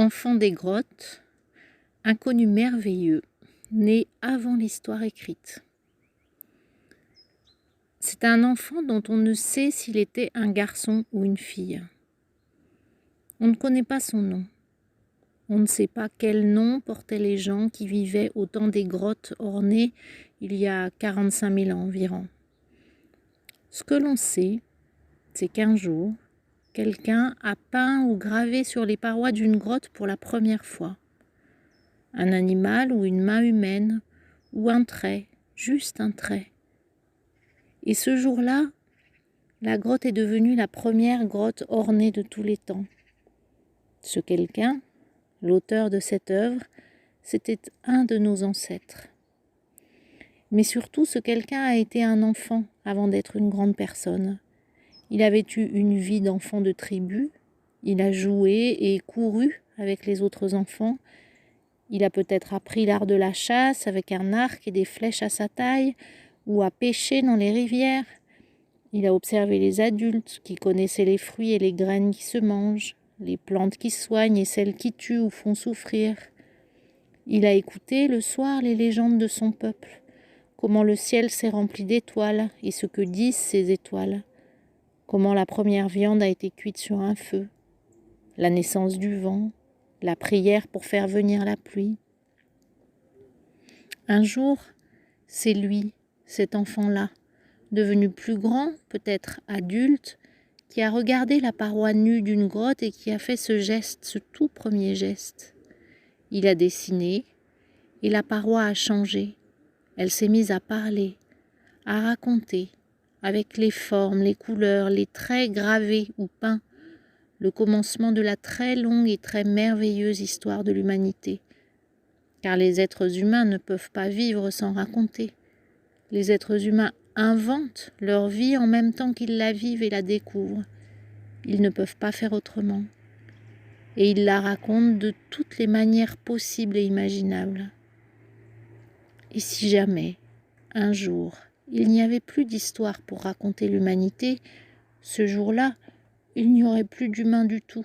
Enfant des grottes, inconnu merveilleux, né avant l'histoire écrite. C'est un enfant dont on ne sait s'il était un garçon ou une fille. On ne connaît pas son nom. On ne sait pas quel nom portaient les gens qui vivaient au temps des grottes ornées il y a 45 000 ans environ. Ce que l'on sait, c'est qu'un jour, quelqu'un a peint ou gravé sur les parois d'une grotte pour la première fois. Un animal ou une main humaine, ou un trait, juste un trait. Et ce jour-là, la grotte est devenue la première grotte ornée de tous les temps. Ce quelqu'un, l'auteur de cette œuvre, c'était un de nos ancêtres. Mais surtout, ce quelqu'un a été un enfant avant d'être une grande personne. Il avait eu une vie d'enfant de tribu, il a joué et couru avec les autres enfants. Il a peut-être appris l'art de la chasse avec un arc et des flèches à sa taille, ou à pêcher dans les rivières. Il a observé les adultes qui connaissaient les fruits et les graines qui se mangent, les plantes qui soignent et celles qui tuent ou font souffrir. Il a écouté le soir les légendes de son peuple, comment le ciel s'est rempli d'étoiles et ce que disent ces étoiles, comment la première viande a été cuite sur un feu, la naissance du vent, la prière pour faire venir la pluie. Un jour, c'est lui, cet enfant-là, devenu plus grand, peut-être adulte, qui a regardé la paroi nue d'une grotte et qui a fait ce geste, ce tout premier geste. Il a dessiné et la paroi a changé. Elle s'est mise à parler, à raconter, avec les formes, les couleurs, les traits gravés ou peints, le commencement de la très longue et très merveilleuse histoire de l'humanité. Car les êtres humains ne peuvent pas vivre sans raconter. Les êtres humains inventent leur vie en même temps qu'ils la vivent et la découvrent. Ils ne peuvent pas faire autrement. Et ils la racontent de toutes les manières possibles et imaginables. Et si jamais, un jour, il n'y avait plus d'histoire pour raconter l'humanité, ce jour-là, il n'y aurait plus d'humains du tout.